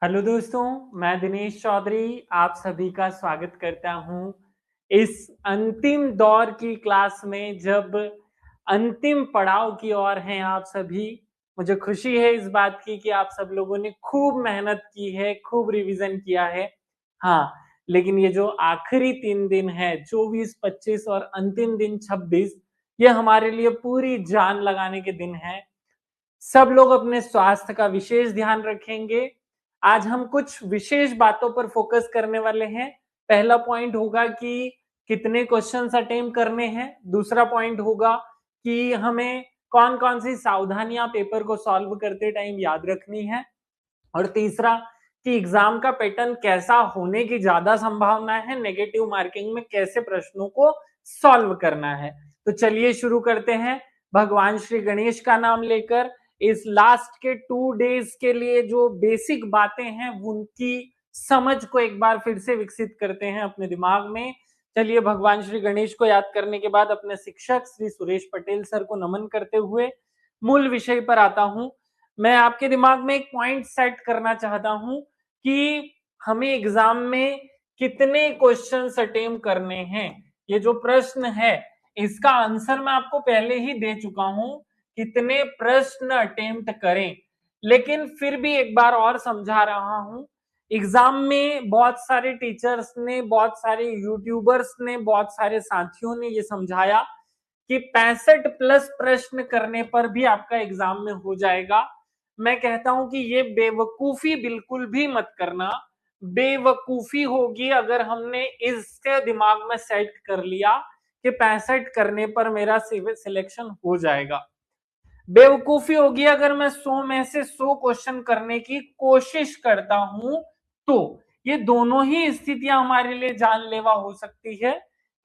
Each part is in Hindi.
हेलो दोस्तों, मैं दिनेश चौधरी आप सभी का स्वागत करता हूं इस अंतिम दौर की क्लास में। जब अंतिम पड़ाव की ओर हैं आप सभी, मुझे खुशी है इस बात की कि आप सब लोगों ने खूब मेहनत की है, खूब रिवीजन किया है। हाँ, लेकिन ये जो आखिरी 3 दिन है, 24, 25 और अंतिम दिन 26, ये हमारे लिए पूरी जान लगाने के दिन है। सब लोग अपने स्वास्थ्य का विशेष ध्यान रखेंगे। आज हम कुछ विशेष बातों पर फोकस करने वाले हैं। पहला पॉइंट होगा कि कितने क्वेश्चंस अटेम्प्ट करने हैं। दूसरा पॉइंट होगा कि हमें कौन-कौन सी सावधानियां पेपर को सॉल्व करते टाइम याद रखनी है। और तीसरा कि एग्जाम का पैटर्न कैसा होने की ज्यादा संभावना है, नेगेटिव मार्किंग में कैसे प्रश्नों को सॉल्व करना है। तो चलिए शुरू करते हैं भगवान श्री गणेश का नाम लेकर। इस लास्ट के 2 डेज के लिए जो बेसिक बातें हैं उनकी समझ को एक बार फिर से विकसित करते हैं अपने दिमाग में। चलिए भगवान श्री गणेश को याद करने के बाद अपने शिक्षक श्री सुरेश पटेल सर को नमन करते हुए मूल विषय पर आता हूं। मैं आपके दिमाग में एक पॉइंट सेट करना चाहता हूं कि हमें एग्जाम में कितने क्वेश्चंस अटेम्प्ट करने हैं। ये जो प्रश्न है इसका आंसर मैं आपको पहले ही दे चुका हूं, कितने प्रश्न अटेम्प्ट करें। लेकिन फिर भी एक बार और समझा रहा हूं। एग्जाम में बहुत सारे टीचर्स ने, बहुत सारे यूट्यूबर्स ने, बहुत सारे साथियों ने ये समझाया कि 65 प्लस प्रश्न करने पर भी आपका एग्जाम में हो जाएगा। मैं कहता हूं कि ये बेवकूफी बिल्कुल भी मत करना। बेवकूफी होगी अगर हमने इसके दिमाग में सेट कर लिया कि 65 करने पर मेरा सिलेक्शन हो जाएगा। बेवकूफी होगी अगर मैं 100 में से 100 क्वेश्चन करने की कोशिश करता हूं। तो ये दोनों ही स्थितियां हमारे लिए जानलेवा हो सकती है,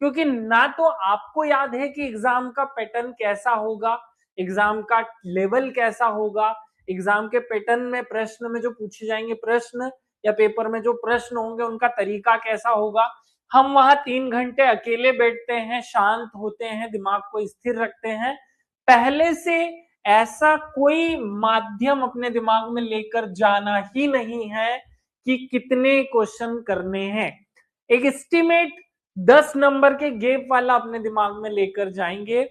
क्योंकि ना तो आपको याद है कि एग्जाम का पैटर्न कैसा होगा, एग्जाम का लेवल कैसा होगा, एग्जाम के पैटर्न में प्रश्न में जो पूछे जाएंगे प्रश्न या पेपर में जो प्रश्न होंगे उनका तरीका कैसा होगा। हम वहां 3 घंटे अकेले बैठते हैं, शांत होते हैं, दिमाग को स्थिर रखते हैं। पहले से ऐसा कोई माध्यम अपने दिमाग में लेकर जाना ही नहीं है कि कितने क्वेश्चन करने हैं। एक एस्टिमेट 10 नंबर के गैप वाला अपने दिमाग में लेकर जाएंगे।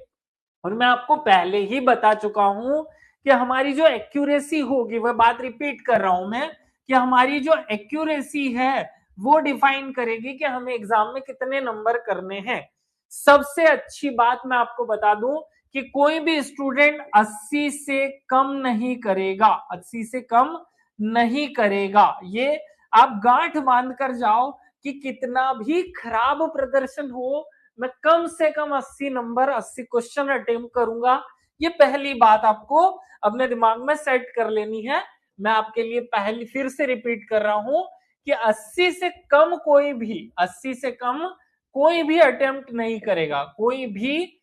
और मैं आपको पहले ही बता चुका हूं कि हमारी जो एक्यूरेसी होगी, वह बात रिपीट कर रहा हूं मैं, कि हमारी जो एक्यूरेसी है वो डिफाइन करेगी कि हमें एग्जाम में कितने नंबर करने हैं। सबसे अच्छी बात मैं आपको बता दूं कि कोई भी स्टूडेंट 80 से कम नहीं करेगा, 80 से कम नहीं करेगा। ये आप गांठ बांध कर जाओ कि कितना भी खराब प्रदर्शन हो, मैं कम से कम 80 नंबर, 80 क्वेश्चन अटेम्प्ट करूंगा। ये पहली बात आपको अपने दिमाग में सेट कर लेनी है। मैं आपके लिए पहली फिर से रिपीट कर रहा हूं कि 80 से कम कोई भी, 80 से कम कोई भी अटेम्प्ट नहीं करेगा, कोई भी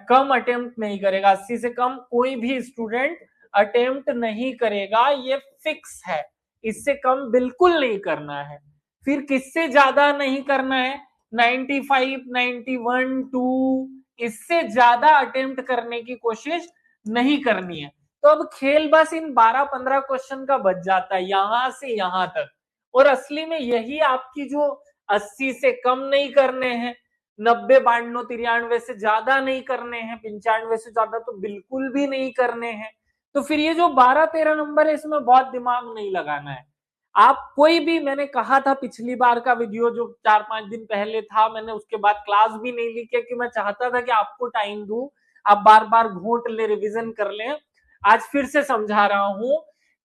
कम अटेम्प्ट नहीं करेगा। 80 से कम कोई भी स्टूडेंट अटेम्प्ट नहीं करेगा, ये फिक्स है। इससे कम बिल्कुल नहीं करना है। फिर किससे ज्यादा नहीं करना है? 95, 91, 2, इससे ज्यादा अटेम्प्ट करने की कोशिश नहीं करनी है। तो अब खेल बस इन 12-15 क्वेश्चन का बच जाता है, यहां से यहां तक। और असली में यही आपकी जो 80 से कम नहीं करने हैं, 90, 92, 93 से ज्यादा नहीं करने हैं, 95 से ज्यादा तो बिल्कुल भी नहीं करने हैं। तो फिर ये जो 12-13 नंबर है इसमें बहुत दिमाग नहीं लगाना है। आप कोई भी, मैंने कहा था पिछली बार का वीडियो जो 4-5 दिन पहले था, मैंने उसके बाद क्लास भी नहीं ली क्योंकि मैं चाहता था कि आपको टाइम दूं, आप बार बार घोट ले, रिवीजन कर लें। आज फिर से समझा रहा हूं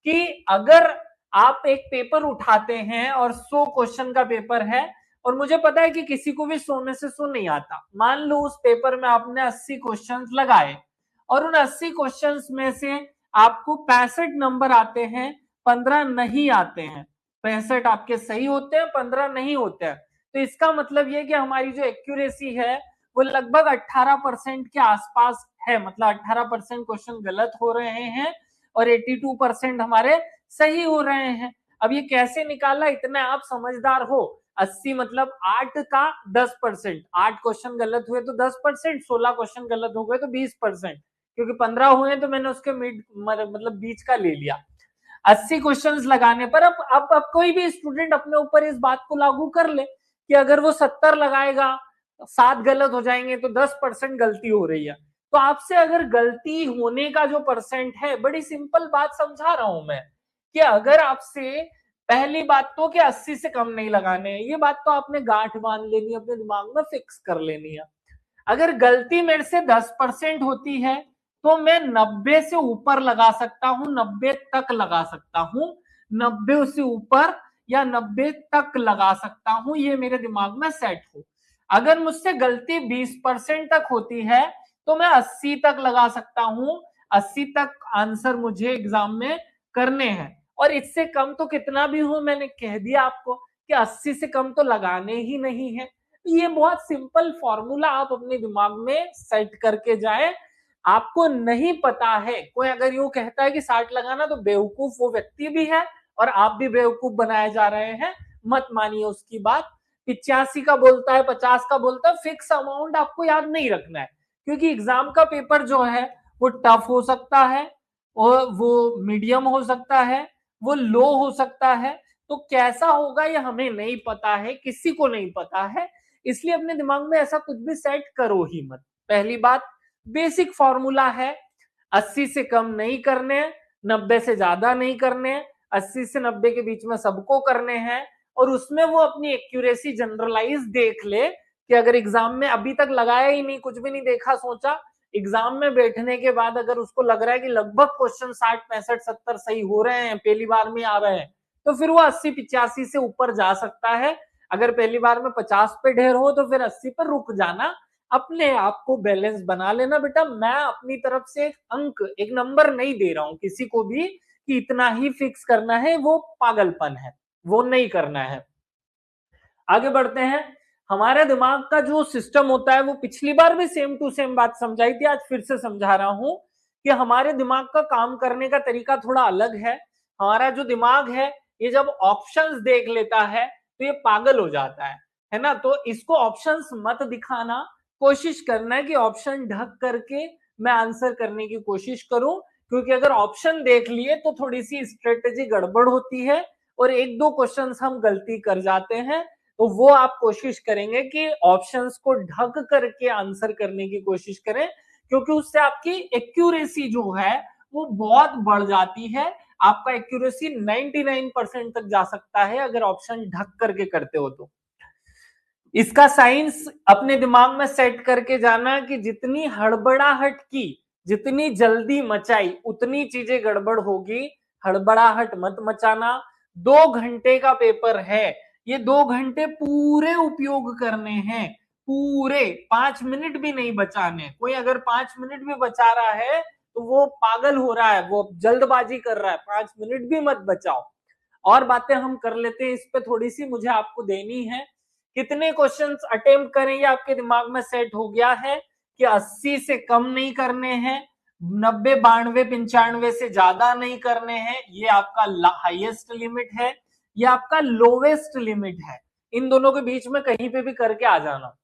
कि अगर आप एक पेपर उठाते हैं और 100 क्वेश्चन का पेपर है, और मुझे पता है कि किसी को भी 100 में से 100 नहीं आता। मान लो उस पेपर में आपने 80 क्वेश्चंस लगाए और उन 80 क्वेश्चंस में से आपको 65 नंबर आते हैं, 15 नहीं आते हैं। 65 आपके सही होते हैं, 15 नहीं होते हैं। तो इसका मतलब यह कि हमारी जो एक्यूरेसी है वो लगभग 18% के आसपास है। मतलब 18% क्वेश्चन गलत हो रहे हैं और 82% हमारे सही हो रहे हैं। अब ये कैसे निकाला, इतना आप समझदार हो। 80 मतलब 8 का 10%, 8 क्वेश्चन गलत हुए तो 10%, 16 क्वेश्चन गलत हो गए तो 20%, क्योंकि 15 हुए तो मैंने उसके मिड मतलब बीच का ले लिया। 80 क्वेश्चंस लगाने पर अब कोई भी स्टूडेंट अपने ऊपर इस बात को लागू कर ले कि अगर वो 70 लगाएगा, 7 गलत हो जाएंगे तो 10% गलती हो रही है। तो आपसे अगर गलती होने का जो परसेंट है, बड़ी सिंपल बात समझा रहा हूं मैं, कि अगर आपसे पहली बात तो कि 80 से कम नहीं लगाने हैं, ये बात तो आपने गांठ बांध लेनी है, अपने दिमाग में फिक्स कर लेनी है। अगर गलती मेरे से 10% होती है तो मैं 90 से ऊपर लगा सकता हूं, 90 तक लगा सकता हूं, 90 से ऊपर या 90 तक लगा सकता हूं, ये मेरे दिमाग में सेट हो। अगर मुझसे गलती 20% तक होती है तो मैं 80 तक लगा सकता हूं, 80 तक आंसर मुझे एग्जाम में करने हैं। और इससे कम तो कितना भी हो, मैंने कह दिया आपको कि 80 से कम तो लगाने ही नहीं है। ये बहुत सिंपल फॉर्मूला आप अपने दिमाग में सेट करके जाए। आपको नहीं पता है, कोई अगर यूं कहता है कि 60 लगाना, तो बेवकूफ वो व्यक्ति भी है और आप भी बेवकूफ बनाए जा रहे हैं, मत मानिए उसकी बात। 85 का बोलता है, 50 का बोलता है, फिक्स अमाउंट आपको याद नहीं रखना है, क्योंकि एग्जाम का पेपर जो है वो टफ हो सकता है, और वो मीडियम हो सकता है, वो लो हो सकता है। तो कैसा होगा ये हमें नहीं पता है, किसी को नहीं पता है, इसलिए अपने दिमाग में ऐसा कुछ भी सेट करो ही मत। पहली बात, बेसिक फॉर्मूला है, 80 से कम नहीं करने, 90 से ज्यादा नहीं करने, 80 से 90 के बीच में सबको करने हैं। और उसमें वो अपनी एक्यूरेसी जनरलाइज देख ले कि अगर एग्जाम में अभी तक लगाया ही नहीं, कुछ भी नहीं देखा सोचा, एग्जाम में बैठने के बाद अगर उसको लग रहा है कि लगभग क्वेश्चन 60 65 70 सही हो रहे हैं, पहली बार में आ रहे हैं, तो फिर वो 80 85 से ऊपर जा सकता है। अगर पहली बार में 50 पे ढेर हो तो फिर 80 पर रुक जाना, अपने आप को बैलेंस बना लेना। बेटा मैं अपनी तरफ से एक अंक, एक नंबर नहीं दे रहा हूं किसी को भी कि इतना ही फिक्स करना है, वो पागलपन है, वो नहीं करना है। आगे बढ़ते हैं। हमारे दिमाग का जो सिस्टम होता है, वो पिछली बार भी सेम टू सेम बात समझाई थी, आज फिर से समझा रहा हूं कि हमारे दिमाग का काम करने का तरीका थोड़ा अलग है। हमारा जो दिमाग है, ये जब ऑप्शंस देख लेता है तो ये पागल हो जाता है ना। तो इसको ऑप्शंस मत दिखाना, कोशिश करना है कि ऑप्शन ढक करके मैं आंसर करने की कोशिश करूं, क्योंकि अगर ऑप्शन देख लिए तो थोड़ी सी स्ट्रेटेजी गड़बड़ होती है और एक दो क्वेश्चंस हम गलती कर जाते हैं। तो वो आप कोशिश करेंगे कि ऑप्शंस को ढक करके आंसर करने की कोशिश करें, क्योंकि उससे आपकी एक्यूरेसी जो है वो बहुत बढ़ जाती है। आपका एक्यूरेसी 99% तक जा सकता है अगर ऑप्शन ढक करके करते हो तो। इसका साइंस अपने दिमाग में सेट करके जाना कि जितनी हड़बड़ाहट की, जितनी जल्दी मचाई, उतनी चीजें गड़बड़ होगी। हड़बड़ाहट मत मचाना। 2 घंटे का पेपर है, ये 2 घंटे पूरे उपयोग करने हैं, पूरे, 5 मिनट भी नहीं बचाने। कोई अगर 5 मिनट भी बचा रहा है तो वो पागल हो रहा है, वो जल्दबाजी कर रहा है, 5 मिनट भी मत बचाओ। और बातें हम कर लेते हैं, इस पे थोड़ी सी मुझे आपको देनी है। कितने क्वेश्चंस अटेम्प्ट करें ये आपके दिमाग में सेट हो गया है कि 80 से कम नहीं करने हैं, 90 92 95 से ज्यादा नहीं करने हैं, ये आपका हाईएस्ट लिमिट है, ये आपका लोवेस्ट लिमिट है। इन दोनों के बीच में कहीं पे भी करके आ जाना।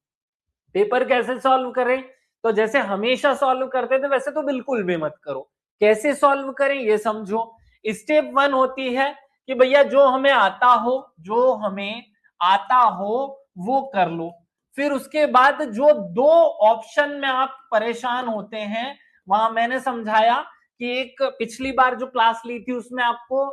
पेपर कैसे सॉल्व करें, तो जैसे हमेशा सॉल्व करते थे वैसे तो बिल्कुल भी मत करो। कैसे सॉल्व करें ये समझो। स्टेप 1 होती है कि भैया जो हमें आता हो, जो हमें आता हो वो कर लो। फिर उसके बाद जो 2 ऑप्शन में आप परेशान होते हैं, वहां मैंने समझाया कि एक पिछली बार जो क्लास ली थी उसमें आपको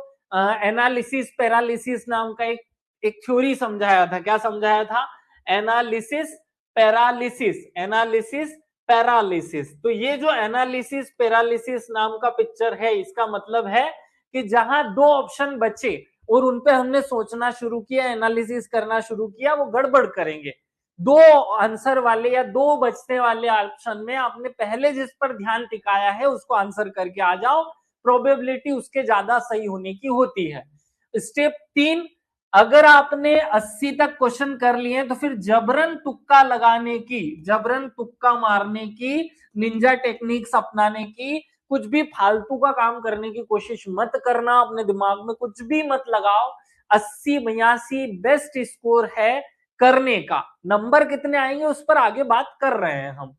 एनालिसिस पैरालिसिस नाम का एक थ्योरी समझाया था। क्या समझाया था? Analysis paralysis, analysis paralysis. तो ये जो एनालिसिस पैरालिसिस नाम का पिक्चर है, इसका मतलब है कि जहां 2 ऑप्शन बचे और उनपे हमने सोचना शुरू किया, एनालिसिस करना शुरू किया, वो गड़बड़ करेंगे। 2 आंसर वाले या 2 बचने वाले ऑप्शन में आपने पहले जिस पर ध्यान टिकाया है उसको आंसर करके आ जाओ, प्रोबेबिलिटी उसके ज्यादा सही होने की होती है। स्टेप 3, अगर आपने 80 तक क्वेश्चन कर लिए तो फिर जबरन तुक्का लगाने की, जबरन तुक्का मारने की, निंजा टेक्निक्स अपनाने की, कुछ भी फालतू का काम करने की कोशिश मत करना। अपने दिमाग में कुछ भी मत लगाओ। 80 82 बेस्ट स्कोर है करने का। नंबर कितने आएंगे उस पर आगे बात कर रहे हैं हम।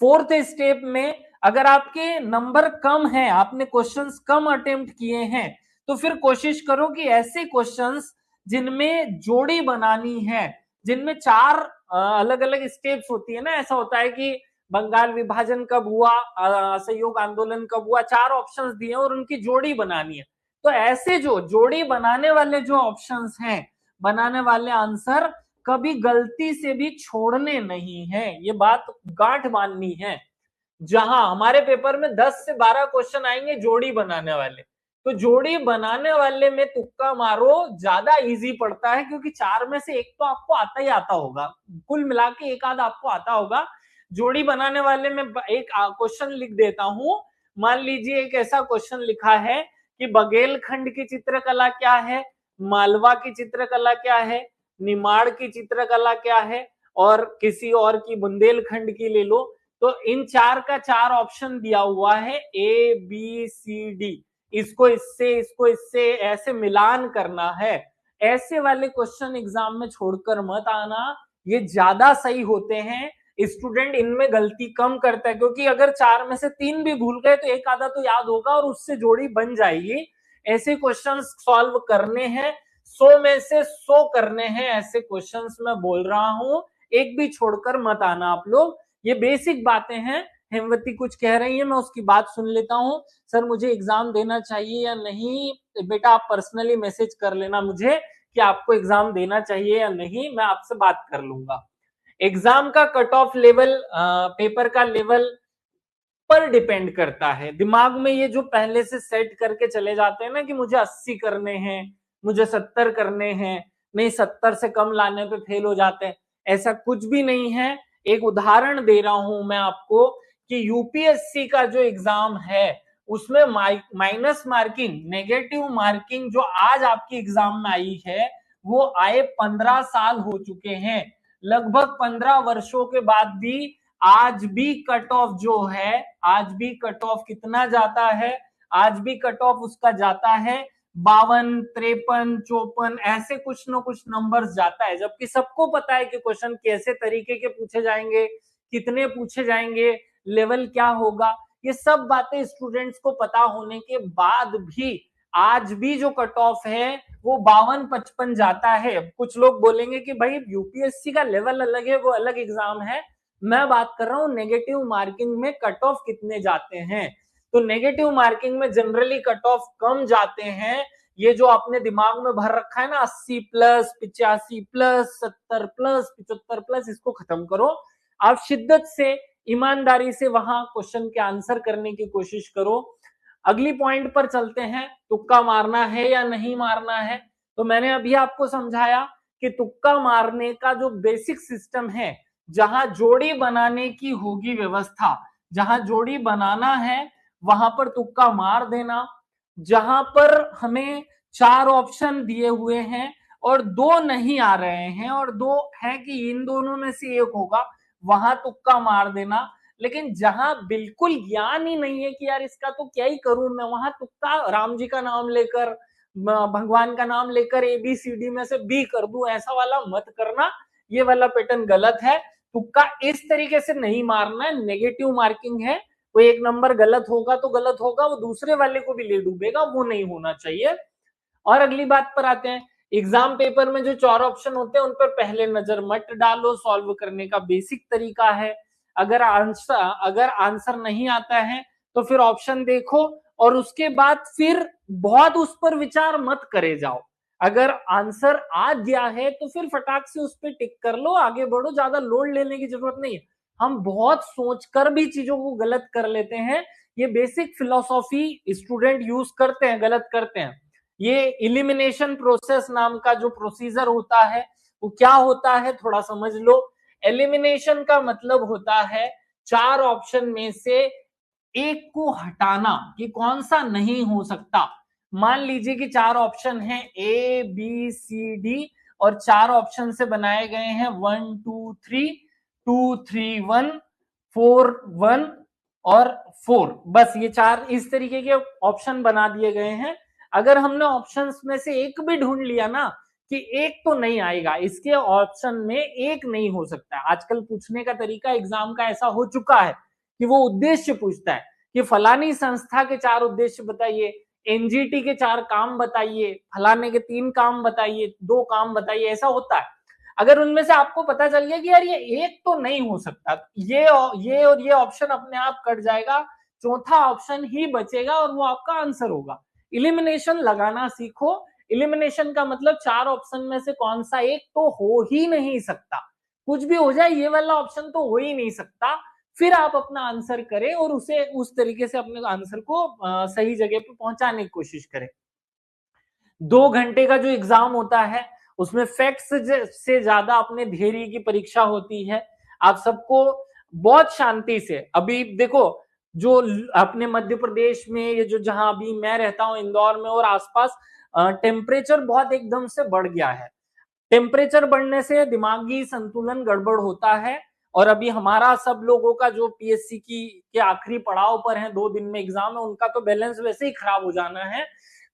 4th स्टेप में अगर आपके नंबर कम है, आपने क्वेश्चंस कम अटेम्प्ट किए हैं, तो फिर कोशिश करो कि ऐसे क्वेश्चंस जिनमें जोड़ी बनानी है, जिनमें चार अलग अलग स्टेप्स होती है ना, ऐसा होता है कि बंगाल विभाजन कब हुआ, असहयोग आंदोलन कब हुआ, चार ऑप्शंस दिए और उनकी जोड़ी बनानी है। तो ऐसे जो जोड़ी बनाने वाले जो ऑप्शंस हैं, बनाने वाले आंसर कभी गलती से भी छोड़ने नहीं है, ये बात गांठ बांधनी है। जहां हमारे पेपर में 10 से 12 क्वेश्चन आएंगे जोड़ी बनाने वाले, तो जोड़ी बनाने वाले में तुक्का मारो, ज्यादा इजी पड़ता है, क्योंकि चार में से एक तो आपको आता ही आता होगा, कुल मिला के एक आध आपको आता होगा। जोड़ी बनाने वाले में एक क्वेश्चन लिख देता हूं। मान लीजिए एक ऐसा क्वेश्चन लिखा है कि बघेलखंड की चित्रकला क्या है, मालवा की चित्रकला क्या है, निमाड़ की चित्रकला क्या है, और किसी और की बुंदेलखंड की ले लो। तो इन चार का चार ऑप्शन दिया हुआ है, ए बी सी डी, इसको इससे ऐसे मिलान करना है। ऐसे वाले क्वेश्चन एग्जाम में छोड़कर मत आना, ये ज्यादा सही होते हैं। स्टूडेंट इनमें गलती कम करता है, क्योंकि अगर चार में से तीन भी भूल गए तो एक आधा तो याद होगा और उससे जोड़ी बन जाएगी। ऐसे क्वेश्चंस सॉल्व करने हैं, 100 में से 100 करने हैं, ऐसे क्वेश्चंस मैं बोल रहा हूं, एक भी छोड़कर मत आना आप लोग। ये बेसिक बातें हैं। हेमवती कुछ कह रही है, मैं उसकी बात सुन लेता हूं। सर मुझे एग्जाम देना चाहिए या नहीं? बेटा आप पर्सनली मैसेज कर लेना मुझे कि आपको एग्जाम देना चाहिए या नहीं, मैं आपसे बात कर लूंगा। एग्जाम का कट ऑफ लेवल पेपर का लेवल पर डिपेंड करता है। दिमाग में ये जो पहले से सेट करके चले जाते हैं ना कि मुझे 80 करने हैं, मुझे 70 करने हैं, नहीं 70 से कम लाने पे फेल हो जाते हैं, ऐसा कुछ भी नहीं है। एक उदाहरण दे रहा हूं मैं आपको कि यूपीएससी का जो एग्जाम है उसमें माइनस मार्किंग, नेगेटिव मार्किंग जो आज आपकी एग्जाम में आई है वो आए 15 साल हो चुके हैं। लगभग 15 वर्षों के बाद भी आज भी कट ऑफ जो है, आज भी कट ऑफ कितना जाता है, आज भी कट ऑफ उसका जाता है 52, 53, 54, ऐसे कुछ न कुछ नंबर्स जाता है। जबकि सबको पता है कि क्वेश्चन कैसे तरीके के पूछे जाएंगे, कितने पूछे जाएंगे, लेवल क्या होगा, ये सब बातें स्टूडेंट्स को पता होने के बाद भी आज भी जो कट ऑफ है वो 52, 55 जाता है। कुछ लोग बोलेंगे कि भाई यूपीएससी का लेवल अलग है, वो अलग एग्जाम है, मैं बात कर रहा हूं नेगेटिव मार्किंग में कट ऑफ कितने जाते हैं। तो नेगेटिव मार्किंग में जनरली कट ऑफ कम जाते हैं। ये जो आपने दिमाग में भर रखा है ना 80 प्लस, 85 प्लस, 70 प्लस, 75 प्लस, इसको खत्म करो। आप शिद्दत से, ईमानदारी से वहां क्वेश्चन के आंसर करने की कोशिश करो। अगली पॉइंट पर चलते हैं, तुक्का मारना है या नहीं मारना है। तो मैंने अभी आपको समझाया कि तुक्का मारने का जो बेसिक सिस्टम है, जहां जोड़ी बनाने की होगी व्यवस्था, जहां जोड़ी बनाना है वहां पर तुक्का मार देना। जहां पर हमें चार ऑप्शन दिए हुए हैं और दो नहीं आ रहे हैं और दो है कि इन दोनों में से एक होगा, वहां तुक्का मार देना। लेकिन जहां बिल्कुल ज्ञान ही नहीं है कि यार इसका तो क्या ही करूं मैं, वहां तुक्का राम जी का नाम लेकर, भगवान का नाम लेकर ABCD में से बी कर दूं, ऐसा वाला मत करना, ये वाला पैटर्न गलत है। तुक्का इस तरीके से नहीं मारना है, नेगेटिव मार्किंग है, वो एक नंबर गलत होगा तो गलत होगा, वो दूसरे वाले को भी ले डूबेगा, वो नहीं होना चाहिए। और अगली बात पर आते हैं, एग्जाम पेपर में जो चार ऑप्शन होते हैं उन पर पहले नजर मत डालो, सॉल्व करने का बेसिक तरीका है। अगर आंसर नहीं आता है तो फिर ऑप्शन देखो और उसके बाद फिर बहुत उस पर विचार मत करे जाओ। अगर आंसर आ गया है तो फिर फटाक से उस पर टिक कर लो, आगे बढ़ो, ज्यादा लोड लेने की जरूरत नहीं है। हम बहुत सोचकर भी चीजों को गलत कर लेते हैं, ये बेसिक फिलॉसफी स्टूडेंट यूज करते हैं, गलत करते हैं। ये इलिमिनेशन प्रोसेस नाम का जो प्रोसीजर होता है वो क्या होता है थोड़ा समझ लो। एलिमिनेशन का मतलब होता है चार ऑप्शन में से एक को हटाना कि कौन सा नहीं हो सकता। मान लीजिए कि चार ऑप्शन हैं ABCD और चार ऑप्शन से बनाए गए हैं 1 2 3, 2 3 1, 4 1 और 4, बस ये चार इस तरीके के ऑप्शन बना दिए गए हैं। अगर हमने ऑप्शंस में से एक भी ढूंढ लिया ना कि एक तो नहीं आएगा, इसके ऑप्शन में एक नहीं हो सकता है। आजकल पूछने का तरीका एग्जाम का ऐसा हो चुका है कि वो उद्देश्य पूछता है कि फलानी संस्था के चार उद्देश्य बताइए, एनजीटी के 4 काम बताइए, फलाने के 3 काम बताइए, 2 काम बताइए, ऐसा होता है। अगर उनमें से आपको पता चल गया कि यार ये एक तो नहीं हो सकता, ये और ये ऑप्शन अपने आप कट जाएगा, चौथा ऑप्शन ही बचेगा और वो आपका आंसर होगा। इलिमिनेशन लगाना सीखो। इलिमिनेशन का मतलब 4 ऑप्शन में से कौन सा एक तो हो ही नहीं सकता, कुछ भी हो जाए ये वाला ऑप्शन तो हो ही नहीं सकता, फिर आप अपना आंसर करें और उसे उस तरीके से अपने आंसर को सही जगह पे पहुंचाने की कोशिश करें। 2 घंटे का जो एग्जाम होता है उसमें फैक्ट्स से ज्यादा अपने थियरी की परीक्षा होती है। आप सबको बहुत शांति से, अभी देखो जो अपने मध्य प्रदेश में, ये जो जहां अभी मैं रहता हूं इंदौर में और आसपास, टेम्परेचर बहुत एकदम से बढ़ गया है। टेम्परेचर बढ़ने से दिमागी संतुलन गड़बड़ होता है। और अभी हमारा सब लोगों का जो पीएससी की के आखिरी पड़ाव पर है, 2 दिन में एग्जाम है, उनका तो बैलेंस वैसे ही खराब हो जाना है।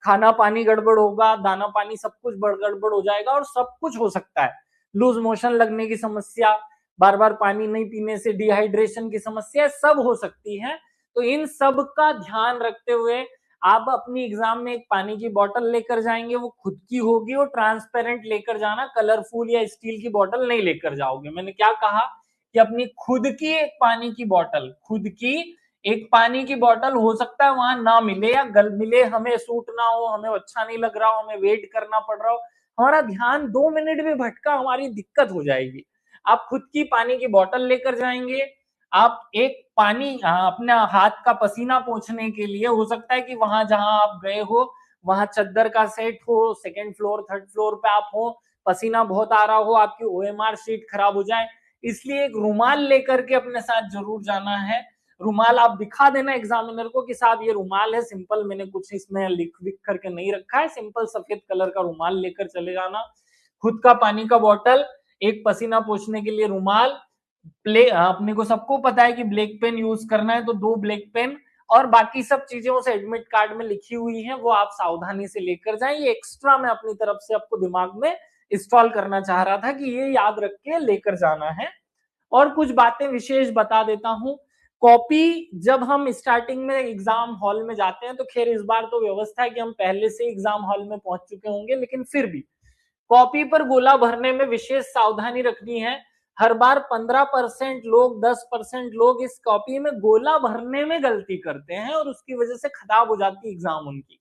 खाना पानी गड़बड़ होगा, दाना पानी सब कुछ गड़बड़ हो जाएगा और सब कुछ हो सकता है। लूज मोशन लगने की समस्या, बार बार पानी नहीं पीने से डिहाइड्रेशन की समस्या सब हो सकती है। तो इन सब का ध्यान रखते हुए आप अपनी एग्जाम में एक पानी की बोतल लेकर जाएंगे, वो खुद की होगी और ट्रांसपेरेंट लेकर जाना, कलरफुल या स्टील की बोतल नहीं लेकर जाओगे। मैंने क्या कहा कि अपनी खुद की एक पानी की बोतल, खुद की एक पानी की बोतल, हो सकता है वहां ना मिले या गल मिले, हमें सूट ना हो, हमें अच्छा नहीं लग रहा हो, हमें वेट करना पड़ रहा हो, हमारा ध्यान 2 मिनट भी भटका, हमारी दिक्कत हो जाएगी। आप खुद की पानी की बोतल लेकर जाएंगे। आप एक पानी अपना हाथ का पसीना पोंछने के लिए, हो सकता है कि वहां जहां आप गए हो वहां चद्दर का सेट हो, सेकंड फ्लोर थर्ड फ्लोर पे आप हो, पसीना बहुत आ रहा हो, आपकी ओएमआर शीट खराब हो जाए, इसलिए एक रुमाल लेकर के अपने साथ जरूर जाना है। रुमाल आप दिखा देना एग्जामिनर को कि साहब ये रुमाल है सिंपल, मैंने कुछ इसमें लिख लिख करके नहीं रखा है, सिंपल सफेद कलर का रुमाल लेकर चले जाना। खुद का पानी का बोतल, एक पसीना पोंछने के लिए रुमाल, अपने को सबको पता है कि ब्लैक पेन यूज करना है तो 2 ब्लैक पेन, और बाकी सब चीजें उस एडमिट कार्ड में लिखी हुई हैं वो आप सावधानी से लेकर जाएं। ये एक्स्ट्रा मैं अपनी तरफ से आपको दिमाग में इंस्टॉल करना चाह रहा था कि ये याद रख के लेकर जाना है। और कुछ बातें विशेष बता देता हूं। कॉपी जब हम स्टार्टिंग में एग्जाम हॉल में जाते हैं, तो खैर इस बार तो व्यवस्था है कि हम पहले से एग्जाम हॉल में पहुंच चुके होंगे, लेकिन फिर भी कॉपी पर गोला भरने में विशेष सावधानी रखनी है। हर बार 15% लोग, 10% लोग इस कॉपी में गोला भरने में गलती करते हैं और उसकी वजह से खराब हो जाती है एग्जाम उनकी।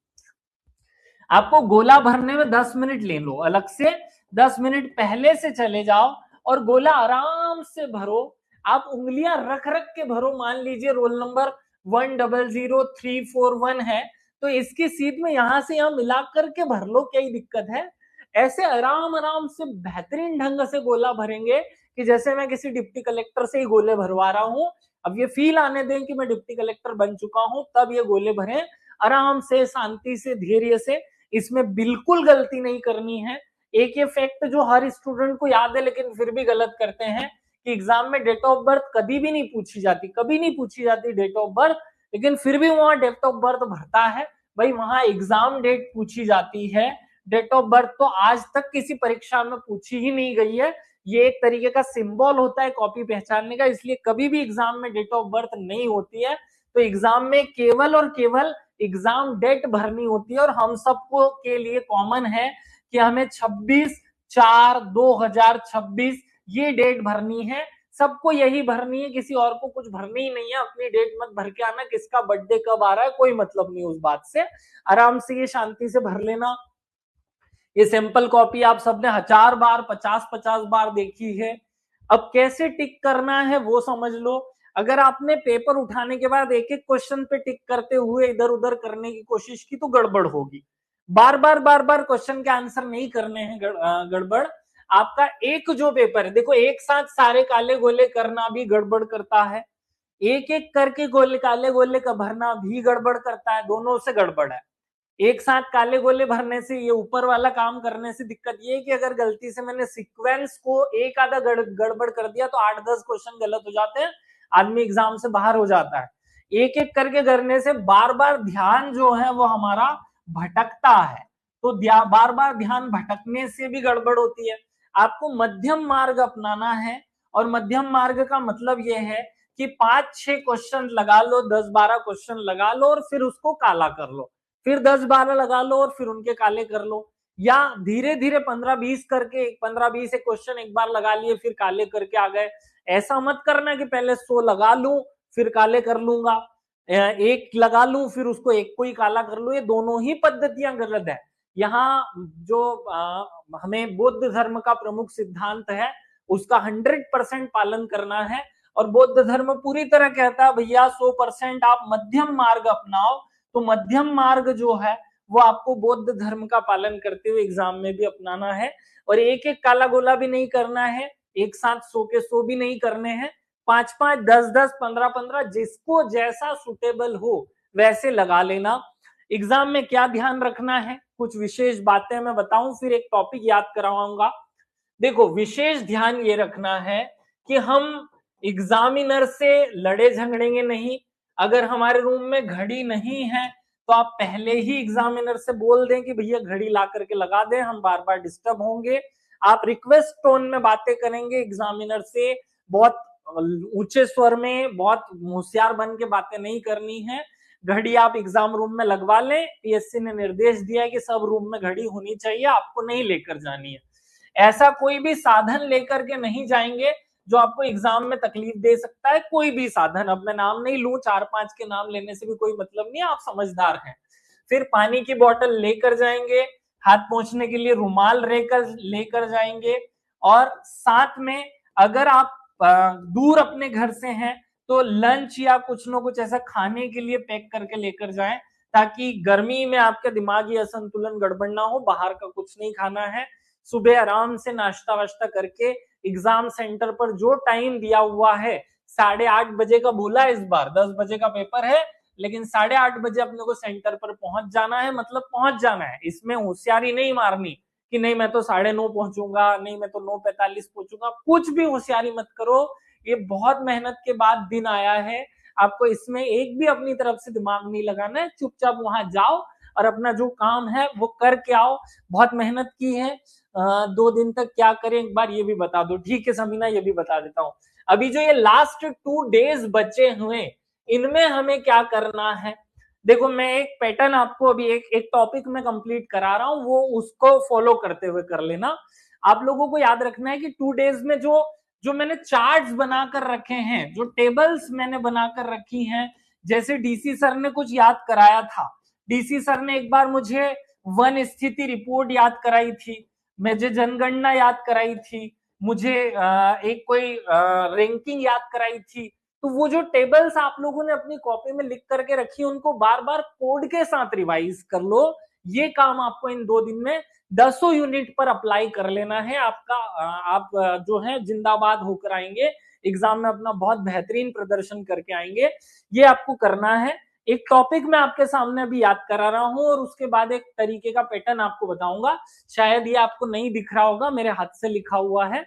आपको गोला भरने में 10 मिनट ले लो, अलग से 10 मिनट पहले से चले जाओ और गोला आराम से भरो। आप उंगलियां रख रख के भरो। मान लीजिए रोल नंबर 100341 है, तो इसकी सीट में यहां से यहां मिला करके भर लो, क्या ही दिक्कत है। ऐसे आराम आराम से बेहतरीन ढंग से गोला भरेंगे कि जैसे मैं किसी डिप्टी कलेक्टर से ही गोले भरवा रहा हूं। अब ये फील आने दें कि मैं डिप्टी कलेक्टर बन चुका हूं, तब ये गोले भरें आराम से, शांति से, धैर्य से। इसमें बिल्कुल गलती नहीं करनी है। एक ये फैक्ट जो हर स्टूडेंट को याद है लेकिन फिर भी गलत करते हैं कि एग्जाम में डेट ऑफ बर्थ कभी भी नहीं पूछी जाती, कभी नहीं पूछी जाती डेट ऑफ बर्थ, लेकिन फिर भी वहां डेट ऑफ बर्थ भरता है। भाई वहां एग्जाम डेट पूछी जाती है, डेट ऑफ बर्थ तो आज तक किसी परीक्षा में पूछी ही नहीं गई है। ये एक तरीके का सिंबल होता है कॉपी पहचानने का, इसलिए कभी भी एग्जाम में डेट ऑफ बर्थ नहीं होती है। तो एग्जाम में केवल और केवल एग्जाम डेट भरनी होती है। और हम सबको के लिए कॉमन है कि हमें 26/4/2026 ये डेट भरनी है। सबको यही भरनी है, किसी और को कुछ भरनी ही नहीं है। अपनी डेट मत भर के आना, किसका बर्थडे कब आ रहा है कोई मतलब नहीं उस बात से। आराम से ये शांति से भर लेना। ये सैंपल कॉपी आप सबने 1000 बार, 50-50 बार देखी है। अब कैसे टिक करना है वो समझ लो। अगर आपने पेपर उठाने के बाद एक एक क्वेश्चन पे टिक करते हुए इधर उधर करने की कोशिश की तो गड़बड़ होगी। बार बार क्वेश्चन के आंसर नहीं करने हैं गड़बड़। आपका एक जो पेपर है, देखो एक साथ सारे काले गोले करना भी गड़बड़ करता है, एक एक करके गोले काले गोले का भरना भी गड़बड़ करता है, दोनों से गड़बड़ है। एक साथ काले गोले भरने से, ये ऊपर वाला काम करने से दिक्कत ये है कि अगर गलती से मैंने सीक्वेंस को एक आधा गड़बड़ कर दिया तो 8-10 क्वेश्चन गलत हो जाते हैं, आदमी एग्जाम से बाहर हो जाता है। एक एक करके करने से बार बार ध्यान जो है वो हमारा भटकता है, तो बार बार ध्यान भटकने से भी गड़बड़ होती है। आपको मध्यम मार्ग अपनाना है, और मध्यम मार्ग का मतलब ये है कि 5-6 क्वेश्चन लगा लो, 10-12 क्वेश्चन लगा लो और फिर उसको काला कर लो। फिर 10-12 लगा लो और फिर उनके काले कर लो, या धीरे धीरे 15-20 करके 15-20 एक क्वेश्चन एक बार लगा लिए फिर काले करके आ गए। ऐसा मत करना कि पहले 100 लगा लूं फिर काले कर लूंगा, एक लगा लूं फिर उसको एक को ही काला कर लूं, ये दोनों ही पद्धतियां गलत है। यहाँ जो हमें बौद्ध धर्म का प्रमुख सिद्धांत है उसका 100% पालन करना है, और बौद्ध धर्म पूरी तरह कहता है भैया 100% आप मध्यम मार्ग अपनाओ। तो मध्यम मार्ग जो है वो आपको बौद्ध धर्म का पालन करते हुए एग्जाम में भी अपनाना है, और एक एक काला गोला भी नहीं करना है, एक साथ 100 के 100 भी नहीं करने हैं, 5-5, 10-10, 15-15 जिसको जैसा सुटेबल हो वैसे लगा लेना। एग्जाम में क्या ध्यान रखना है, कुछ विशेष बातें मैं बताऊं फिर एक टॉपिक याद करवाऊंगा। देखो विशेष ध्यान ये रखना है कि हम एग्जामिनर से लड़े झगड़ेंगे नहीं। अगर हमारे रूम में घड़ी नहीं है तो आप पहले ही एग्जामिनर से बोल दें कि भैया घड़ी ला करके लगा दें, हम बार बार डिस्टर्ब होंगे। आप रिक्वेस्ट टोन में बातें करेंगे एग्जामिनर से, बहुत ऊंचे स्वर में बहुत होशियार बन के बातें नहीं करनी है। घड़ी आप एग्जाम रूम में लगवा लें, पीएससी ने निर्देश दिया है कि सब रूम में घड़ी होनी चाहिए, आपको नहीं लेकर जानी है। ऐसा कोई भी साधन लेकर के नहीं जाएंगे जो आपको एग्जाम में तकलीफ दे सकता है, कोई भी साधन। अब मैं नाम नहीं लूं, 4-5 के नाम लेने से भी कोई मतलब नहीं, आप समझदार हैं। फिर पानी की बोतल लेकर जाएंगे, हाथ पोंछने के लिए रुमाल लेकर जाएंगे, और साथ में अगर आप दूर अपने घर से हैं तो लंच या कुछ ना कुछ ऐसा खाने के लिए पैक करके लेकर जाएं, ताकि गर्मी में आपका दिमागी असंतुलन गड़बड़ ना हो। बाहर का कुछ नहीं खाना है, सुबह आराम से नाश्ता वाश्ता करके एग्जाम सेंटर पर जो टाइम दिया हुआ है 8:30 बजे का बोला, इस बार 10 बजे का पेपर है लेकिन 8:30 बजे अपने को सेंटर पर पहुंच जाना है, मतलब पहुंच जाना है। इसमें होशियारी नहीं मारनी कि नहीं मैं तो 9:30 पहुंचूंगा, नहीं मैं तो 9:45 पहुंचूंगा, कुछ भी होशियारी मत करो। ये बहुत मेहनत के बाद दिन आया है, आपको इसमें एक भी अपनी तरफ से दिमाग नहीं लगाना है, चुपचाप वहां जाओ और अपना जो काम है वो करके आओ। बहुत मेहनत की है, 2 दिन तक क्या करें एक बार ये भी बता दो। ठीक है समीना, ये भी बता देता हूँ। अभी जो ये लास्ट 2 डेज बचे हुए इनमें हमें क्या करना है, देखो मैं एक पैटर्न आपको अभी एक टॉपिक में कंप्लीट करा रहा हूं, वो उसको फॉलो करते हुए कर लेना। आप लोगों को याद रखना है कि 2 डेज में जो जो मैंने चार्ट्स बनाकर रखे हैं, जो टेबल्स मैंने बनाकर रखी हैं, जैसे डीसी सर ने कुछ याद कराया था। डीसी सर ने एक बार मुझे वन स्थिति रिपोर्ट याद कराई थी, मुझे जनगणना याद कराई थी, मुझे एक कोई रैंकिंग याद कराई थी। तो वो जो टेबल्स आप लोगों ने अपनी कॉपी में लिख करके रखी उनको बार बार कोड के साथ रिवाइज कर लो। ये काम आपको इन 2 दिन में 10 यूनिट पर अप्लाई कर लेना है। आपका आप जो है जिंदाबाद होकर आएंगे एग्जाम में, अपना बहुत बेहतरीन प्रदर्शन करके आएंगे। ये आपको करना है। एक टॉपिक मैं आपके सामने अभी याद करा रहा हूं और उसके बाद एक तरीके का पैटर्न आपको बताऊंगा। शायद ये आपको नहीं दिख रहा होगा, मेरे हाथ से लिखा हुआ है।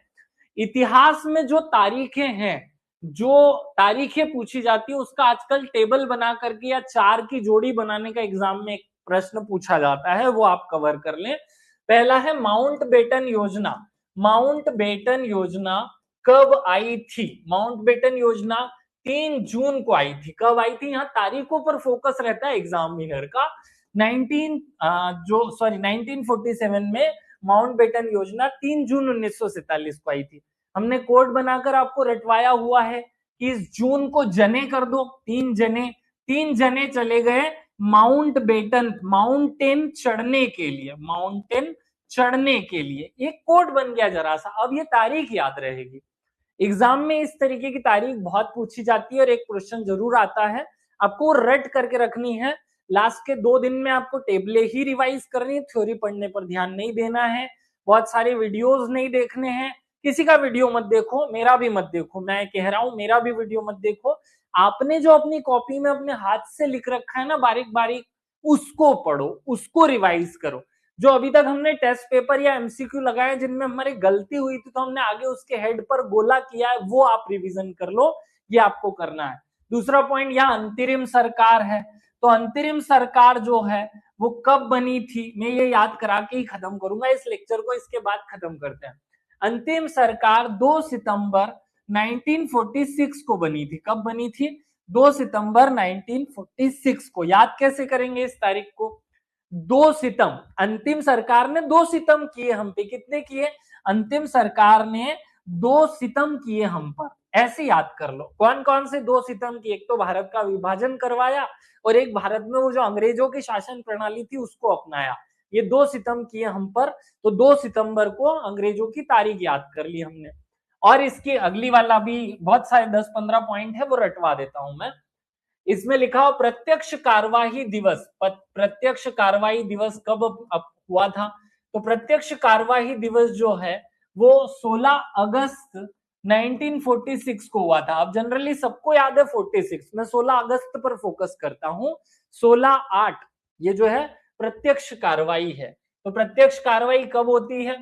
इतिहास में जो तारीखें हैं, जो तारीखें पूछी जाती है उसका आजकल टेबल बना करके या 4 की जोड़ी बनाने का एग्जाम में एक प्रश्न पूछा जाता है, वो आप कवर कर लें। पहला है माउंटबेटन योजना। माउंटबेटन योजना कब आई थी? माउंटबेटन योजना 3 जून को आई थी। कब आई थी? यहाँ तारीखों पर फोकस रहता है एग्जामिनर का। 1947 में माउंटबेटन योजना 3 जून 1947 को आई थी। हमने कोड बनाकर आपको रटवाया हुआ है कि इस जून को जने कर दो, 3 जने चले गए माउंटबेटन, माउंटेन चढ़ने के लिए, माउंटेन चढ़ने के लिए। एक कोड बन गया जरा सा, अब ये तारीख याद रहेगी। एग्जाम में इस तरीके की तारीख बहुत पूछी जाती है और एक क्वेश्चन जरूर आता है, आपको रट करके रखनी है। लास्ट के 2 दिन में आपको टेबले ही रिवाइज करनी है, थ्योरी पढ़ने पर ध्यान नहीं देना है, बहुत सारे वीडियोस नहीं देखने हैं। किसी का वीडियो मत देखो, मेरा भी मत देखो, मैं कह रहा हूं मेरा भी वीडियो मत देखो। आपने जो अपनी कॉपी में अपने हाथ से लिख रखा है ना बारीक बारीक, उसको पढ़ो, उसको रिवाइज करो। जो अभी तक हमने टेस्ट पेपर या एमसीक्यू लगाए जिनमें हमारी गलती हुई थी तो हमने आगे उसके हेड पर गोला किया है, वो आप रिवीजन कर लो, ये आपको करना है। दूसरा पॉइंट, यहाँ अंतरिम सरकार है, तो अंतरिम सरकार जो है वो कब बनी थी, मैं ये याद करा के ही खत्म करूंगा इस लेक्चर को, इसके बाद खत्म करते हैं। अंतिम सरकार 2 सितंबर 1946 को बनी थी। कब बनी थी? 2 सितंबर 1946 को। याद कैसे करेंगे इस तारीख को? 2 सितम, अंतिम सरकार ने 2 सितम किए हम पे। कितने किए? अंतिम सरकार ने 2 सितम किए हम पर। ऐसे याद कर लो कौन कौन से 2 सितम किए। एक तो भारत का विभाजन करवाया और एक भारत में वो जो अंग्रेजों की शासन प्रणाली थी उसको अपनाया। ये 2 सितम किए हम पर। तो 2 सितंबर को अंग्रेजों की तारीख याद कर ली हमने। और इसकी अगली वाला भी बहुत सारे 10-15 पॉइंट है, वो रटवा देता हूं मैं। इसमें लिखा हो प्रत्यक्ष कार्यवाही दिवस। प्रत्यक्ष कार्यवाही दिवस कब हुआ था? तो प्रत्यक्ष कार्यवाही दिवस जो है वो 16 अगस्त 1946 को हुआ था। अब जनरली सबको याद है 46, मैं 16 अगस्त पर फोकस करता हूं। 16/8 ये जो है प्रत्यक्ष कार्रवाई है। तो प्रत्यक्ष कार्रवाई कब होती है?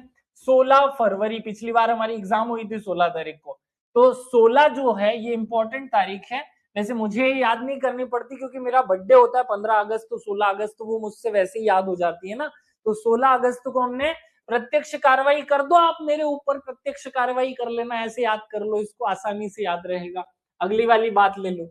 16 फरवरी। पिछली बार हमारी एग्जाम हुई थी 16 तारीख को। तो 16 जो है ये इंपॉर्टेंट तारीख है। वैसे मुझे याद नहीं करनी पड़ती क्योंकि मेरा बर्थडे होता है 15 अगस्त, तो 16 अगस्त वो मुझसे वैसे ही याद हो जाती है ना। तो 16 अगस्त को हमने प्रत्यक्ष कार्रवाई कर दो, आप मेरे ऊपर प्रत्यक्ष कार्रवाई कर लेना, ऐसे याद कर लो इसको, आसानी से याद रहेगा। अगली वाली बात ले लो,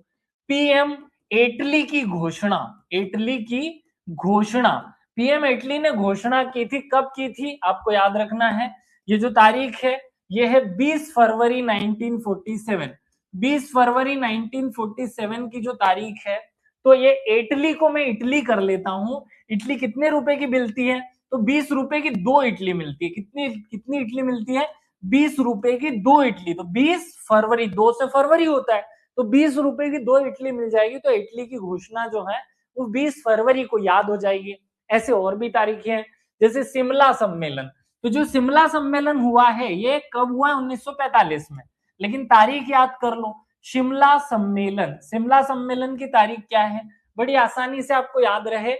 पीएम एटली की घोषणा। एटली की घोषणा, पीएम एटली ने घोषणा की थी, कब की थी आपको याद रखना है। ये जो तारीख है ये है 20 फरवरी 1947। 20 फरवरी 1947 की जो तारीख है, तो ये इटली को मैं इटली कर लेता हूं। इटली कितने रुपए की मिलती है? तो 20 रुपए की 2 इटली मिलती है। कितनी कितनी इटली मिलती है? 20 रुपए की 2 इटली। तो 20 फरवरी, 2 से फरवरी होता है, तो 20 रुपए की 2 इटली मिल जाएगी। तो इटली की घोषणा जो है वो 20 फरवरी को याद हो जाएगी। ऐसे और भी तारीखें हैं, जैसे शिमला सम्मेलन। तो जो शिमला सम्मेलन हुआ है ये कब हुआ है? 1945 में। लेकिन तारीख याद कर लो, शिमला सम्मेलन। शिमला सम्मेलन की तारीख क्या है? बड़ी आसानी से आपको याद रहे,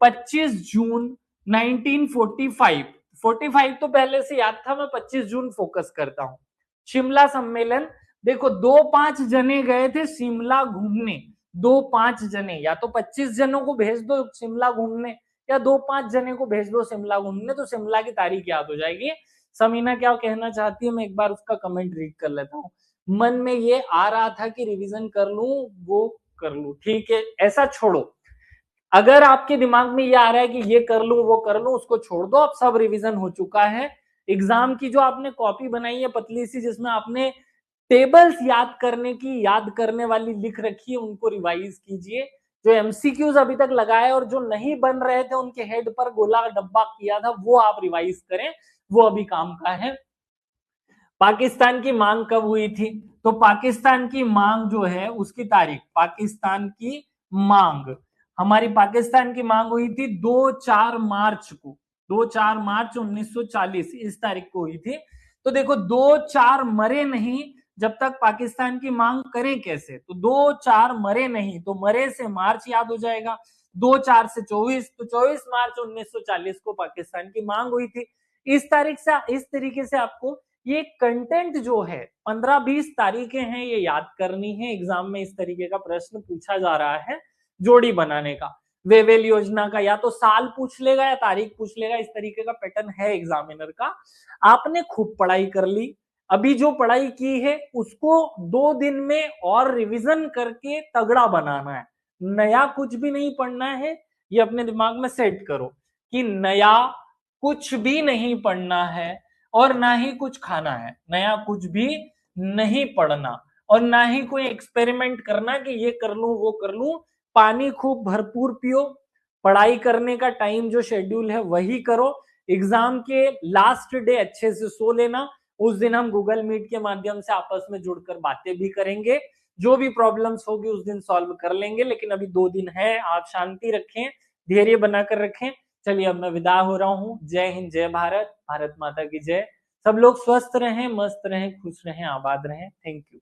25 जून 1945। 45 तो पहले से याद था, मैं 25 जून फोकस करता हूं। शिमला सम्मेलन, देखो 2-5 जने गए थे शिमला घूमने। 2-5 जने, या तो 25 जनों को भेज दो शिमला घूमने, या 2-5 जने को भेज दो शिमला घूमने, तो शिमला की तारीख याद हो जाएगी। समीना क्या कहना चाहती है, मैं एक बार उसका कमेंट रीड कर लेता हूँ। मन में ये आ रहा था कि रिवीजन कर लूं, वो कर लूं, ठीक है ऐसा छोड़ो। अगर आपके दिमाग में ये आ रहा है कि ये कर लूं वो कर लूं, उसको छोड़ दो, अब सब रिवीजन हो चुका है। एग्जाम की जो आपने कॉपी बनाई है पतली सी, जिसमें आपने टेबल्स याद करने की, याद करने वाली लिख रखी है, उनको रिवाइज कीजिए। जो एमसीक्यूज अभी तक लगाए और जो नहीं बन रहे थे उनके हेड पर गोला डब्बा किया था वो आप रिवाइज करें, वो अभी काम का है। पाकिस्तान की मांग कब हुई थी? तो पाकिस्तान की मांग जो है उसकी तारीख, पाकिस्तान की मांग, हमारी पाकिस्तान की मांग हुई थी 2-4 मार्च को। 2-4 मार्च 1940 इस तारीख को हुई थी। तो देखो 2-4 मरे नहीं, जब तक पाकिस्तान की मांग करें कैसे? तो 2-4 मरे नहीं, तो मरे से मार्च याद हो जाएगा। 2-4 से 24, तो 24 मार्च 1940 को पाकिस्तान की मांग हुई थी। इस तारीख से, इस तरीके से आपको ये कंटेंट जो है 15-20 तारीखें हैं ये याद करनी है। एग्जाम में इस तरीके का प्रश्न पूछा जा रहा है जोड़ी बनाने का। वेवेल योजना का या तो साल पूछ लेगा या तारीख पूछ लेगा, इस तरीके का पैटर्न है एग्जामिनर का। आपने खूब पढ़ाई कर ली, अभी जो पढ़ाई की है उसको 2 दिन में और रिवीजन करके तगड़ा बनाना है। नया कुछ भी नहीं पढ़ना है, ये अपने दिमाग में सेट करो कि नया कुछ भी नहीं पढ़ना है और ना ही कुछ खाना है। नया कुछ भी नहीं पढ़ना और ना ही कोई एक्सपेरिमेंट करना कि ये कर लूं वो कर लूं। पानी खूब भरपूर पियो, पढ़ाई करने का टाइम जो शेड्यूल है वही करो। एग्जाम के लास्ट डे अच्छे से सो लेना, उस दिन हम गूगल मीट के माध्यम से आपस में जुड़कर बातें भी करेंगे, जो भी प्रॉब्लम्स होगी उस दिन सॉल्व कर लेंगे। लेकिन अभी 2 दिन है, आप शांति रखें, धैर्य बनाकर रखें। चलिए अब मैं विदा हो रहा हूँ। जय हिंद, जय भारत, भारत माता की जय। सब लोग स्वस्थ रहें, मस्त रहें, खुश रहें, आबाद रहें। Thank you.